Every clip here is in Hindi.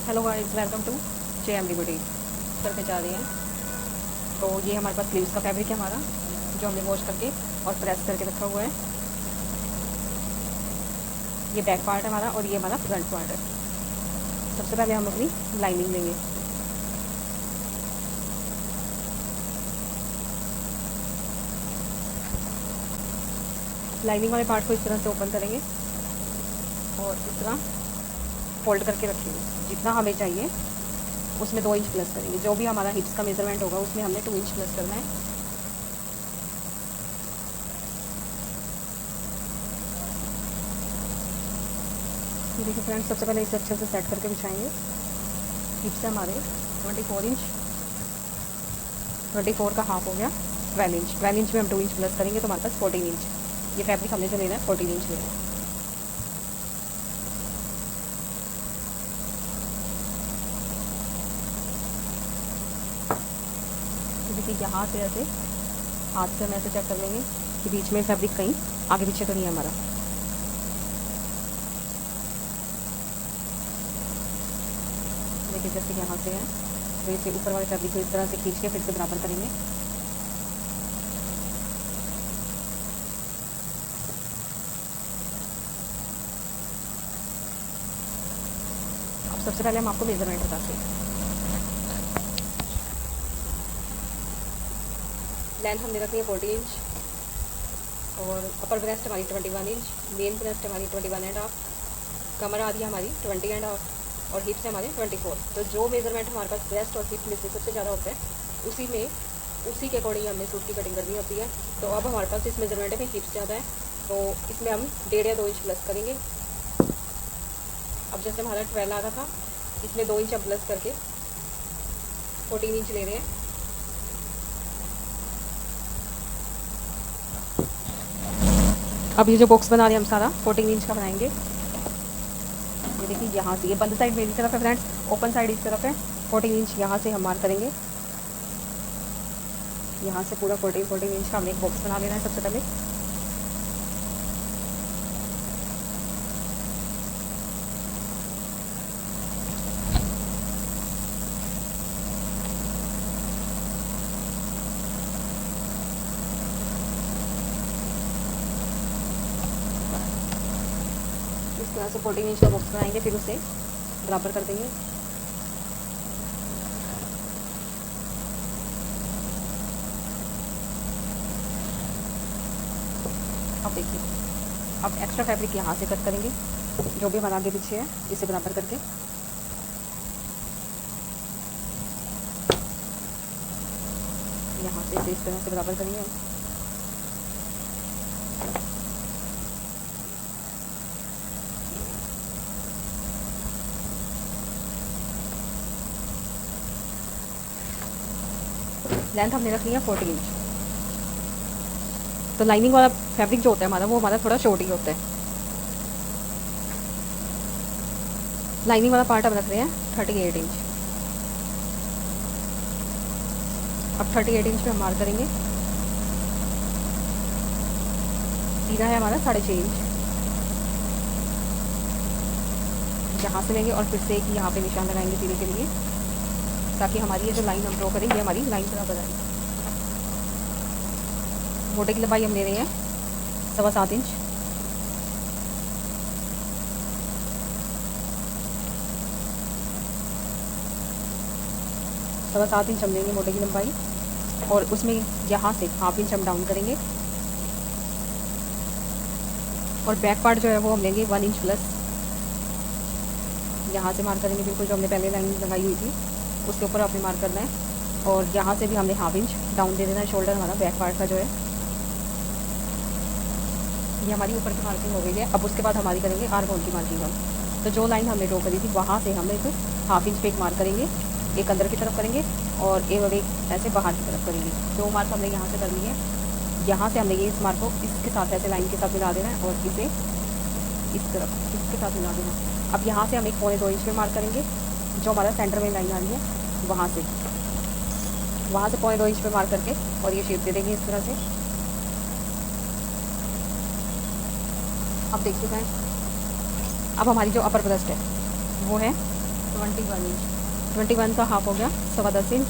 Hello guys, welcome to JMD boutique. करके जा रही हैं। तो ये हमारे पास स्लीव्स का फैब्रिक है हमारा, जो हमने वॉश करके और प्रेस करके रखा हुआ है। ये बैक पार्ट है हमारा और ये हमारा फ्रंट पार्ट है। सबसे पहले हम अपनी लाइनिंग लेंगे। लाइनिंग वाले पार्ट को इस तरह से ओपन करेंगे और इस तरह फोल्ड करके रखेंगे। जितना हमें चाहिए उसमें 2 इंच प्लस करेंगे। जो भी हमारा हिप्स का मेजरमेंट होगा उसमें हमने 2 इंच प्लस करना है। ये देखिए फ्रेंड्स, सबसे पहले इसे अच्छे से सेट करके बिछाएंगे। हिप्स है हमारे 24 इंच, 24 का हाफ हो गया 12 इंच। 12 इंच में हम 2 इंच प्लस करेंगे तो हमारे पास 14 इंच। ये फैब्रिक हमने जो लेना है 14 इंच लेना है। देखिए यहाँ से ऐसे हाथ से हम ऐसे चेक कर लेंगे कि बीच में फैब्रिक कहीं आगे पीछे तो नहीं है हमारा। देखिए जैसे यहाँ से है तो इसे ऊपर वाले फैब्रिक को इस तरह से खींच के फिर से बराबर करेंगे। अब सबसे पहले हम आपको मेजरमेंट बताते हैं। लेंथ हमने रखी है 40 इंच और अपर ब्रेस्ट हमारी 21 इंच, मेन ब्रेस्ट हमारी 21.5, कमर आधी हमारी 20.5 और हिप्स हमारे 24। तो जो मेजरमेंट हमारे पास ब्रेस्ट और हिप में से सबसे ज़्यादा होता है उसी के अकॉर्डिंग हमने सूट की कटिंग करनी होती है। तो अब हमारे पास इस मेजरमेंट में हिप्स ज़्यादा है तो इसमें हम 1.5 या 2 इंच प्लस करेंगे। अब जैसे हमारा 12 आ रहा था, इसमें 2 इंच हम प्लस करके 14 इंच ले रहे हैं। अब ये जो बॉक्स बना रहे हैं हम सारा 14 इंच का बनाएंगे। ये देखिए यहाँ से, ये बंद साइड मेरी तरफ है फ्रेंड्स, ओपन साइड इस तरफ है। 14 इंच यहाँ से हम मार्क करेंगे। यहाँ से पूरा 14 इंच का हमने एक बॉक्स बना लेना है सबसे पहले। इस तरह से 14 इंच का बॉक्स बनाएंगे, फिर उसे बराबर कर देंगे। अब देखिए, अब एक्स्ट्रा फैब्रिक यहाँ से कट करेंगे, जो भी हमारा आगे पीछे है इसे बराबर करके। यहाँ से इस तरह से बराबर करेंगे। लेंथ हमने रख लिया 40 इंच। तो लाइनिंग वाला फैब्रिक जो होता है हमारा, वो हमारा थोड़ा शॉर्ट ही होता है। लाइनिंग वाला पार्ट अब रख रहे हैं 38 इंच। अब 38 इंच पे हम मार्क करेंगे। सीधा है हमारा 6.5 इंच। यहाँ से लेंगे और फिर से एक यहाँ पे निशान लगाएंगे सीधे के लिए, ताकि हमारी ये जो लाइन हम ड्रॉ करेंगे हमारी लाइन बराबर आएगी। मोटे की लंबाई हम ले रहे हैं 7.25 इंच। सवा 7 इंच हम लेंगे मोटे की लंबाई, और उसमें यहाँ से हाफ इंच हम डाउन करेंगे। और बैक पार्ट जो है वो हम लेंगे 1 इंच प्लस। यहाँ से मार्क करेंगे बिल्कुल, जो हमने पहले लाइन लगाई हुई थी उसके ऊपर आपने मार्क करना है। और यहाँ से भी हमने हाफ इंच डाउन दे देना है। शोल्डर हमारा बैक पार्ट का जो है, ये हमारी ऊपर की मार्किंग हो गई है। अब उसके बाद हमारी करेंगे आर्म होल की मार्किंग हम। तो जो लाइन हमने ड्रॉ करी थी वहाँ से हम एक हाफ इंच पे एक मार्क करेंगे, एक अंदर की तरफ करेंगे और एक ऐसे बाहर की तरफ करेंगे। दो मार्क हमने यहाँ से कर लिए। यहाँ से हमने ये इस मार्क को इसके साथ ऐसे लाइन के साथ मिला देना है और इसे इस तरफ इसके साथ मिला देना है। अब यहाँ से हम एक 1.25 इंच पे मार्क करेंगे, जो हमारा सेंटर में लाइन आ रही है वहाँ से 1.25 इंच पे मार्क करके और ये शेप दे देंगे इस तरह से। अब देखिए फ्रेंड्स, अब हमारी जो अपर ब्रेस्ट है वो है 21 इंच, 21 का हाफ हो गया 10.25 इंच।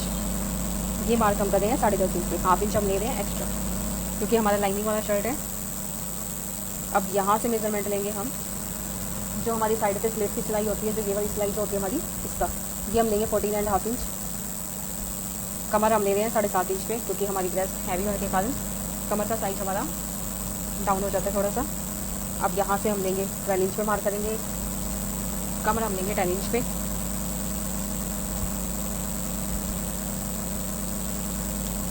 ये मार्क हम कर रहे हैं 10.5 इंच पे, हाफ इंच हम ले रहे हैं एक्स्ट्रा क्योंकि हमारा लाइनिंग वाला शर्ट है। अब यहाँ से मेज़रमेंट लेंगे हम, जो हमारी साइड पे स्लीव की सिलाई होती है, जो ये वाली सिलाई जो होती है हमारी, इसका ये हम लेंगे 14.5 इंच। कमर हम ले रहे हैं 7.5 इंच पे क्योंकि हमारी ब्रेस्ट हैवी होने के कारण कमर का साइज हमारा डाउन हो जाता है थोड़ा सा। अब यहाँ से हम लेंगे 12 इंच पे मार्क करेंगे, कमर हम लेंगे 10 इंच पे।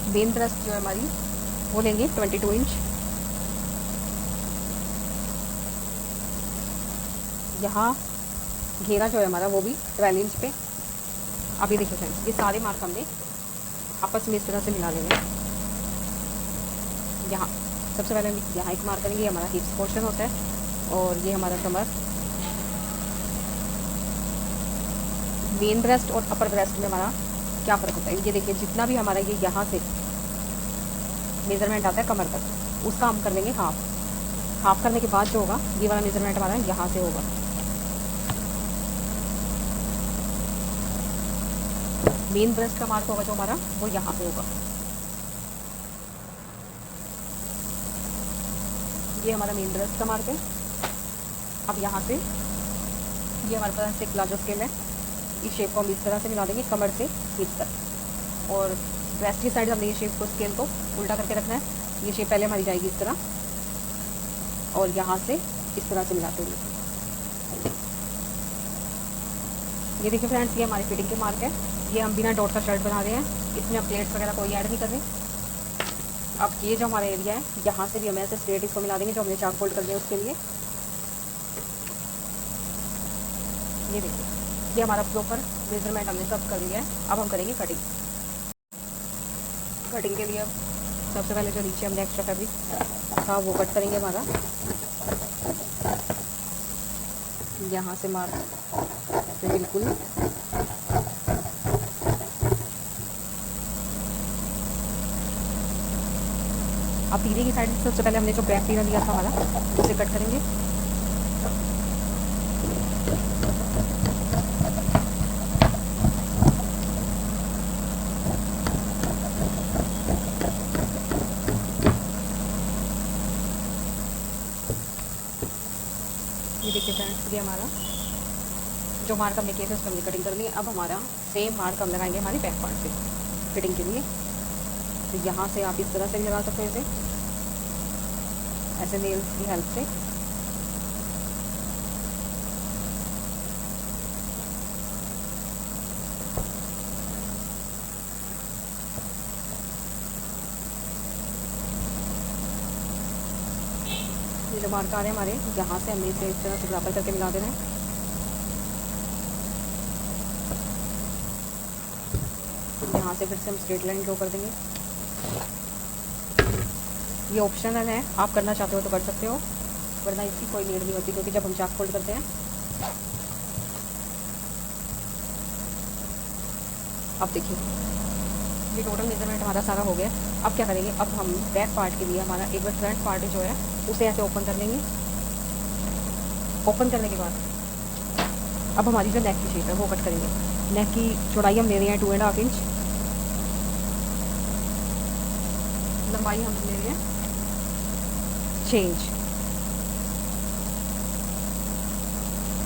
मेन ब्रेस्ट जो है हमारी वो लेंगे 22 इंच। यहाँ घेरा जो है हमारा वो भी 12 इंच पे। अभी देखिए फ्रेंड्स, ये सारे मार्क हमने आपस में इस तरह से मिला लेंगे। यहाँ सबसे पहले हम यहाँ एक मार्क करेंगे, ये हमारा हिप्स पोर्शन होता है और ये हमारा कमर। मेन ब्रेस्ट और अपर ब्रेस्ट में हमारा क्या फ़र्क होता है, ये देखिए जितना भी हमारा ये यहाँ से मेज़रमेंट आता है कमर तक, उसका हम कर लेंगे हाफ करने के बाद जो होगा ये वाला मेज़रमेंट हमारा यहाँ से होगा। मेन ब्रेस्ट का मार्क होगा जो हमारा वो यहाँ पे होगा। ये हमारा मेन ब्रेस्ट का मार्क है। अब यहाँ से ये हमारे पास एक प्लाजो स्केल है, इस शेप को हम इस तरह से मिला देंगे कमर से हिप तक, और ब्रेस्ट की साइड हमने ये शेप को स्केल को उल्टा करके रखना है। ये शेप पहले हमारी जाएगी इस तरह और यहाँ से इस तरह से मिलाते हुए। ये देखिए फ्रेंड्स, ये हमारी फिटिंग के मार्क है। ये हम बिना डॉट का शर्ट बना रहे हैं, इसमें हम प्लेट्स वगैरह कोई ऐड नहीं कर रहे। अब ये जो हमारा एरिया है यहाँ से भी हम ऐसे स्ट्रेट इसको मिला देंगे, जो हमने चाक फोल्ड कर दिया उसके लिए। ये देखिए, ये हमारा प्रॉपर मेजरमेंट हमने सब कर लिया है। अब हम करेंगे कटिंग। कटिंग के लिए सबसे पहले जो नीचे हमने एक्स्ट्रा फैब्रिक था वो कट करेंगे हमारा। यहाँ से मार्क से बिल्कुल अब पीछे की साइड से सबसे पहले हमने जो बैक पीरा लिया था हमारा उसे कट करेंगे। ये देखिए फ्रेंड्स, ये हमारा जो मार्क हमने किया था उसको हमने कटिंग कर ली। अब हमारा सेम मार्क हम लगाएंगे हमारे बैक पार्ट पे फिटिंग के लिए। तो यहाँ से आप इस तरह से भी लगा सकते हो, इसे ऐसे नेल्स की हेल्प से। ये जो मार्क आ रहे हैं हमारे, यहाँ से हमने इसे इस तरह से बराबर करके मिला देना है। यहाँ से फिर से हम स्ट्रेट लाइन ड्रॉ कर देंगे। ये ऑप्शनल है, आप करना चाहते हो तो कर सकते हो, वरना इसकी कोई नीड नहीं होती क्योंकि जब हम चाक फोल्ड करते हैं। अब देखिए, ये टोटल मेजरमेंट हमारा सारा हो गया। अब क्या करेंगे, अब हम बैक पार्ट के लिए हमारा एक बार फ्रंट पार्ट जो है उसे ऐसे ओपन कर लेंगे। ओपन करने के बाद अब हमारी जो नेक की शेप है वो कट करेंगे। नेक की चौड़ाई हम ले रहे हैं 2.5 इंच, लंबाई हम ले रहे हैं 6 इंच।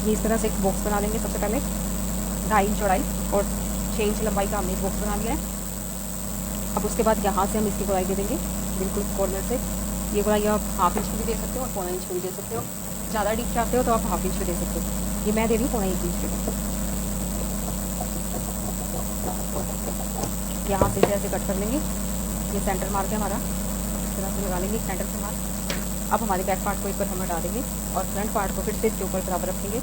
ये इस तरह से एक बॉक्स बना लेंगे। सबसे पहले 2.5 इंच चौड़ाई और 6 इंच लंबाई का हमने एक बॉक्स बना लिया है। अब उसके बाद यहाँ से हम इसकी गोलाई दे देंगे बिल्कुल कॉर्नर से। ये गोलाई आप 1/2 इंच भी दे सकते हो और 1/4 इंच भी दे सकते हो। ज़्यादा डीप चाहते हो तो आप 1/2 इंच भी दे सकते हो। ये मैं दे रही हूँ 1/4 इंच पे। यहाँ से ऐसे कट कर लेंगे। ये सेंटर मार्क है हमारा, इस तरह से लगा लेंगे सेंटर से मार्क। अब हमारे बैक पार्ट को ऊपर हम हटा देंगे और फ्रंट पार्ट को फिर से इसके ऊपर बराबर रखेंगे।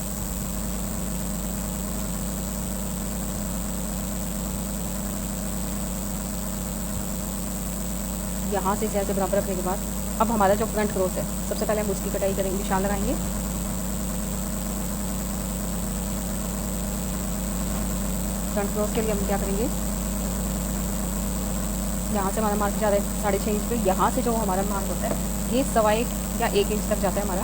यहाँ से ऐसे बराबर रखने के बाद अब हमारा जो फ्रंट क्रॉस है, सबसे पहले हम उसकी कटाई करेंगे, निशान लगाएंगे। फ्रंट क्रॉस के लिए हम क्या करेंगे, यहाँ से हमारा मार्क ज़्यादा है 6.5 इंच पे। यहाँ से जो हमारा मार्क होता है ये 1.25 या 1 इंच तक जाता है हमारा।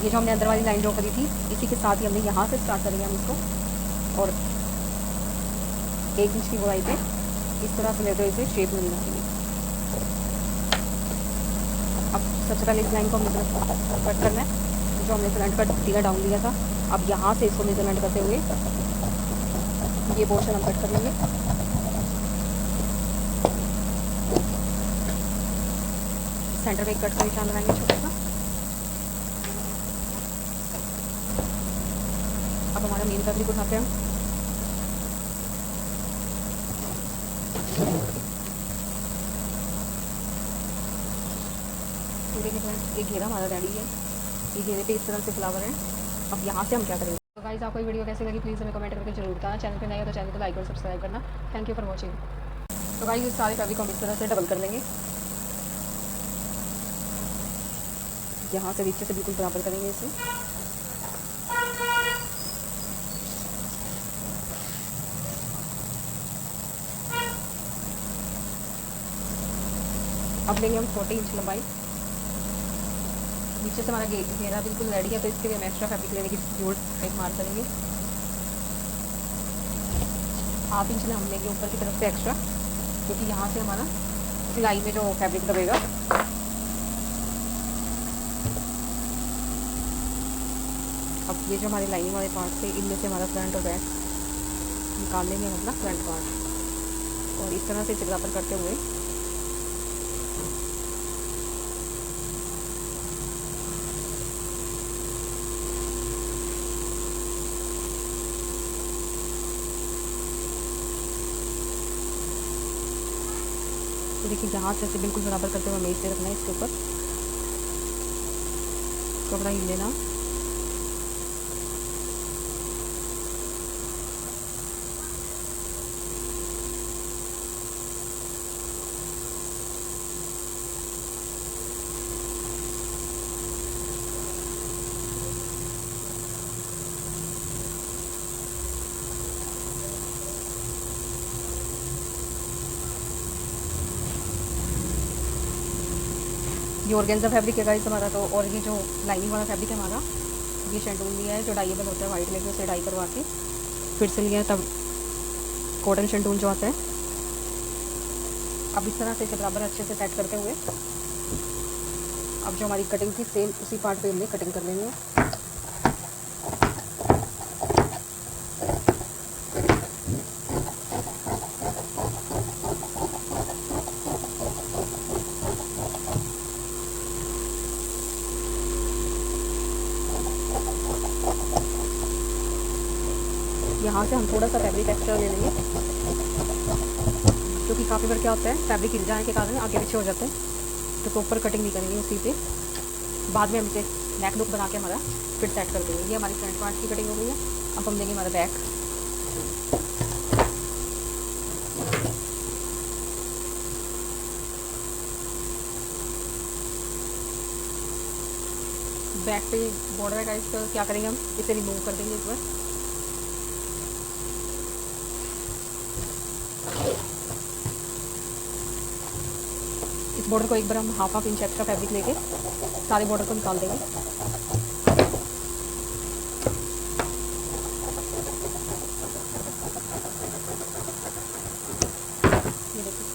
ये जो हमने अंदर वाली लाइन ड्रॉ करी थी, इसी के साथ ही हमने यहाँ से स्टार्ट करेंगे हम इसको। और 1 इंच की गोलाई पे इस तरह से लेते हुए इसे शेप में निकालेंगे। अब सबसे पहले इस लाइन को हमने कट करना है, जो हमने सिलेंडर का सीधा डाउन लिया था। अब यहाँ से इसको मेजरमेंट करते हुए ये पोर्शन हम कट कर लेंगे। सेंटर पे एक कट का निशान लगाएंगे छोटा सा। अब हमारा मेन फैब्रिक उठाते हैं हम। ये घेरा हमारा रेडी है। ये घेरे पे इस तरह से फ्लावर है। अब यहाँ से हम क्या करेंगे। तो गाइस, आपको ये वीडियो कैसी लगी प्लीज़ हमें कमेंट करके जरूर बताना। चैनल पे नए हो तो चैनल को लाइक और सब्सक्राइब करना। Thank you for watching. तो गाइस, इस सारे फैब्रिक को हम इस तरह से डबल कर लेंगे। यहाँ से नीचे से बिल्कुल बराबर करेंगे इसे। अब लेंगे हम 40 इंच लंबाई। नीचे से हमारा घेरा बिल्कुल रेडी है, तो इसके लिए हम एक्स्ट्रा फैब्रिक लेने की जरूरत एक मार करेंगे। 1/2 इंच हम लेंगे ऊपर की तरफ से एक्स्ट्रा, क्योंकि यहाँ से हमारा सिलाई में जो फैब्रिक दबेगा। अब ये जो हमारे लाइनिंग वाले पार्ट थे, इनमें से हमारा फ्रंट और बैक निकाल लेंगे हम अपना फ्रंट पार्ट, और इस तरह से इसे बराबर करते हुए तो देखिए यहाँ से बिल्कुल बराबर करते हुए हमें इसे रखना है। इसके ऊपर कपड़ा हिल लेना। ये ऑर्गेन्जा फैब्रिक है गाइस हमारा। तो और ये जो लाइनिंग वाला फैब्रिक है हमारा, ये शेंटून लिया है जो डाइएबल होता है वाइट लेके उसे डाई करवा के फिर से लिया है, तब कॉटन शेंटून जो आता है। अब इस तरह से इसे बराबर अच्छे से सेट करते हुए अब जो हमारी कटिंग थी सेम उसी पार्ट पे हमने कटिंग कर लेनी है। यहाँ से हम थोड़ा सा फैब्रिक एक्स्ट्रा ले लेंगे, क्योंकि काफ़ी बार क्या होता है फैब्रिक हिल जाने के कारण आगे पीछे हो जाते हैं, तो प्रॉपर कटिंग नहीं करेंगे उसी पे। बाद में हम इसे नेक लुक बना के हमारा फिर सेट कर देंगे। ये हमारी फ्रंट पार्ट की कटिंग हो गई है। अब हम देंगे हमारा बैक। बैक पे बॉर्डर है गाइस, तो क्या करेंगे हम इसे रिमूव कर देंगे एक बार। इस बॉर्डर को एक बार हम हाफ इंच एक्स्ट्रा फैब्रिक लेके सारे बॉर्डर को निकाल देंगे। ये देखिए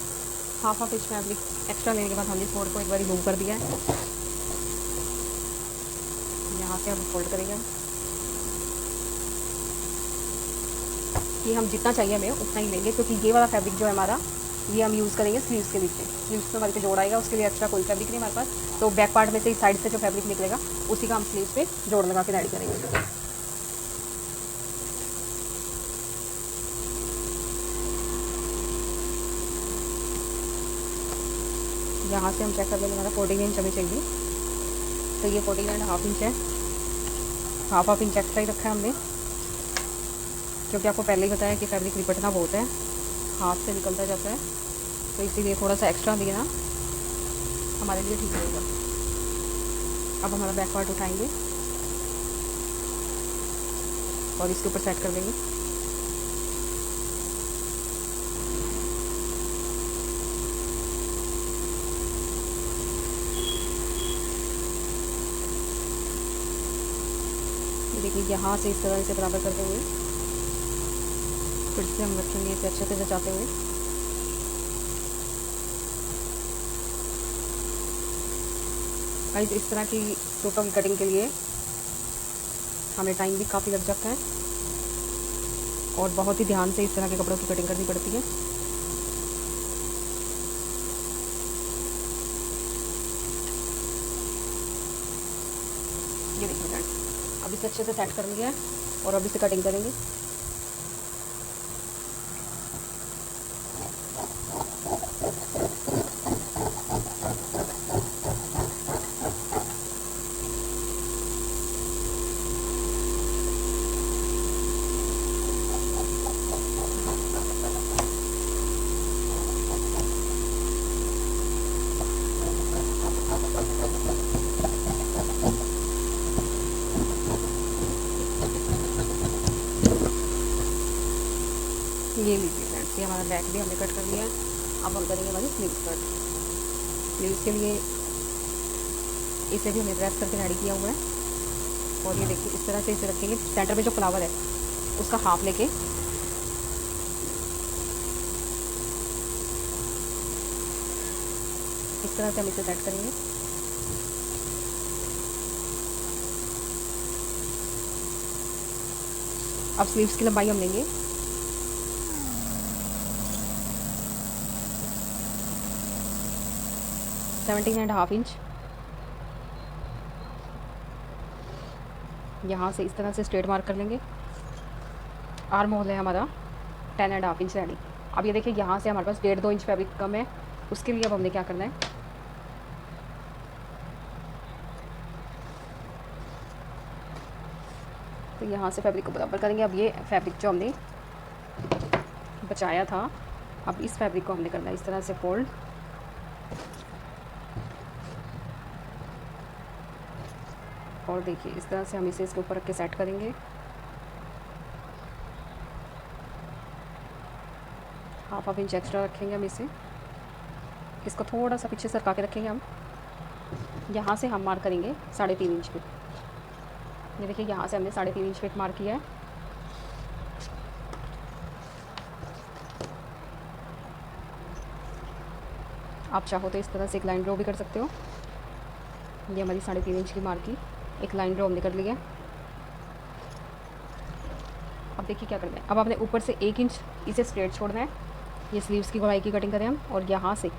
हाफ इंच फैब्रिक एक्स्ट्रा लेने के बाद हमने इस बॉर्डर को एक बार रिमूव कर दिया है। यहाँ से हम फोल्ड करेंगे। ये हम जितना चाहिए हमें उतना ही लेंगे, क्योंकि ये वाला फैब्रिक जो है हमारा ये हम यूज़ करेंगे स्लीव्स के नीचे। स्लीव्स में हमारे पे जोड़ आएगा, उसके लिए एक्स्ट्रा कोई फैब्रिक नहीं हमारे पास, तो बैक पार्ट में से इस साइड से जो फैब्रिक निकलेगा उसी का हम स्लीव्स पे जोड़ लगा के रेडी करेंगे। यहाँ से हम चेक कर लेंगे हमारा 14 इंच हमें चाहिए, तो ये 14.5 इंच है। हाफ इंच एक्स्ट्रा ही रखा है हमने, क्योंकि आपको पहले ही बताया कि फैब्रिक लिपटना बहुत है, हाथ से निकलता जाता है, तो इसीलिए थोड़ा सा एक्स्ट्रा देना हमारे लिए ठीक रहेगा। अब हमारा बैक पार्ट उठाएंगे और इसके ऊपर सेट कर देंगे। देखिए यहाँ से इस तरह से बराबर करते हुए फिर से हम रखेंगे इसे अच्छे से जचाते हुए। गाइस इस तरह की सूटों की कटिंग के लिए हमें टाइम भी काफ़ी लग जाता है और बहुत ही ध्यान से इस तरह के कपड़ों की कटिंग करनी पड़ती है। ये देखिए फ्रेंड्स, अब इसे अच्छे से सेट कर लिया है और अब इसे कटिंग करेंगे। ये लीजिए फ्रेंड्स, ये हमारा बैक भी हमने कट कर लिया है। अब हम करेंगे हमारी स्लीव्स कट। स्लीव्स के लिए इसे भी हमने प्रेस करके रेडी किया हुआ है और ये देखिए इस तरह से इसे रखेंगे। सेंटर में जो फ्लावर है उसका हाफ लेके इस तरह से हम इसे सेट करेंगे। अब स्लीव्स की लंबाई हम लेंगे 17.5 इंच। यहाँ से इस तरह से स्ट्रेट मार्क कर लेंगे। आर्म होल है हमारा 10.5 इंच रेडी। अब ये देखिए यहाँ से हमारे पास 1.5-2 इंच फैब्रिक कम है, उसके लिए अब हमने क्या करना है, तो यहाँ से फैब्रिक को बराबर करेंगे। अब ये फैब्रिक जो हमने बचाया था, अब इस फैब्रिक को हमने करना है इस तरह से फोल्ड। और देखिए इस तरह से हम इसे इसके ऊपर रख के सेट करेंगे। हाफ इंच एक्स्ट्रा रखेंगे हम इसे, इसको थोड़ा सा पीछे सरका के रखेंगे हम। यहाँ से हम मार्क करेंगे 3.5 इंच पे। ये देखिए यहाँ से हमने 3.5 इंच पे मार्क किया है। आप चाहो तो इस तरह से एक लाइन ड्रॉ भी कर सकते हो। ये हमारी 3.5 इंच की मार्क की एक लाइन ड्रॉ हमने कर लिया। अब देखिए क्या करना है, अब आपने ऊपर से 1 इंच इसे स्ट्रेट छोड़ना है। ये स्लीव्स की गोलाई की कटिंग करें हम, और यहाँ से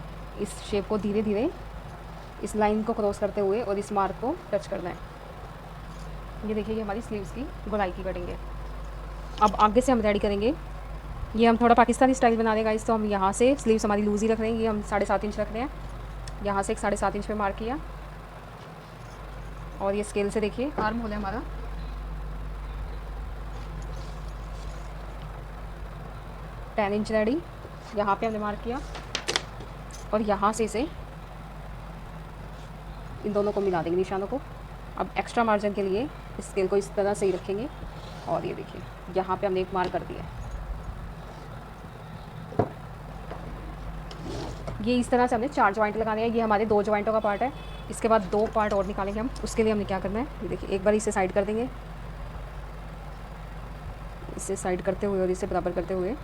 इस शेप को धीरे धीरे इस लाइन को क्रॉस करते हुए और इस मार्क को टच करना है। ये देखिए ये हमारी स्लीव्स की गोलाई की कटिंग है। अब आगे से हम रेडी करेंगे, ये हम थोड़ा पाकिस्तानी स्टाइल बना देगा इस, तो हम यहाँ से स्लीव्स हमारी लूज ही रख रहे हैं। ये हम 7.5 इंच रख रहे हैं। यहाँ से एक 7.5 इंच पे मार्क किया और ये स्केल से देखिए आर्म होल है हमारा 10 इंच रेडी। यहाँ पे हमने मार्क किया और यहाँ से इसे इन दोनों को मिला देंगे निशानों को। अब एक्स्ट्रा मार्जिन के लिए इस स्केल को इस तरह से ही रखेंगे और ये देखिए यहाँ पे हमने एक मार्क कर दिया है। ये इस तरह से हमने 4 जॉइंट लगाने हैं। ये हमारे 2 जॉइंटों का पार्ट है। इसके बाद 2 पार्ट और निकालेंगे हम। उसके लिए हमने क्या करना है, ये देखिए एक बार इसे साइड कर देंगे, इसे साइड करते हुए और इसे बराबर करते हुए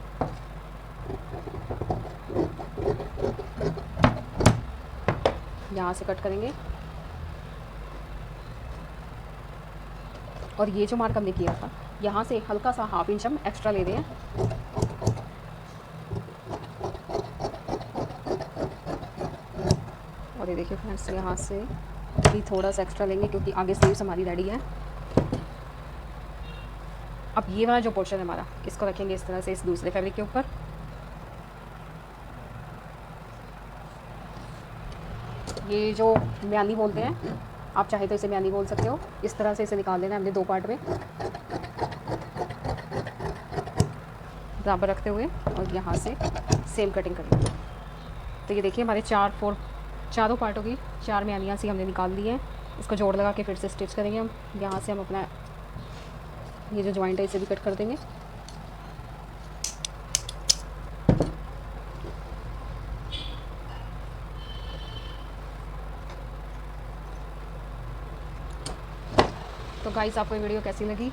यहाँ से कट करेंगे। और ये जो मार्क हमने किया था यहाँ से हल्का सा 1/2 इंच हम एक्स्ट्रा ले रहे हैं। और ये देखिए फ्रेंड्स यहाँ से भी थोड़ा सा एक्स्ट्रा लेंगे क्योंकि आगे स्लीव्स हमारी रेडी है। अब ये वाला जो पोर्शन है हमारा, इसको रखेंगे इस तरह से इस दूसरे फैब्रिक के ऊपर। ये जो म्यानी बोलते हैं, आप चाहे तो इसे म्यानी बोल सकते हो। इस तरह से इसे निकाल देना है हमने 2 पार्ट में बराबर रखते हुए और यहाँ से सेम कटिंग करेंगे। तो ये देखिए हमारे चारों पार्टों की 4 म्यानियाँ सी हमने निकाल ली है। इसको जोड़ लगा के फिर से स्टिच करेंगे हम। यहाँ से हम अपना ये जो जॉइंट है इसे भी कट कर देंगे। तो गाइस आपको ये वीडियो कैसी लगी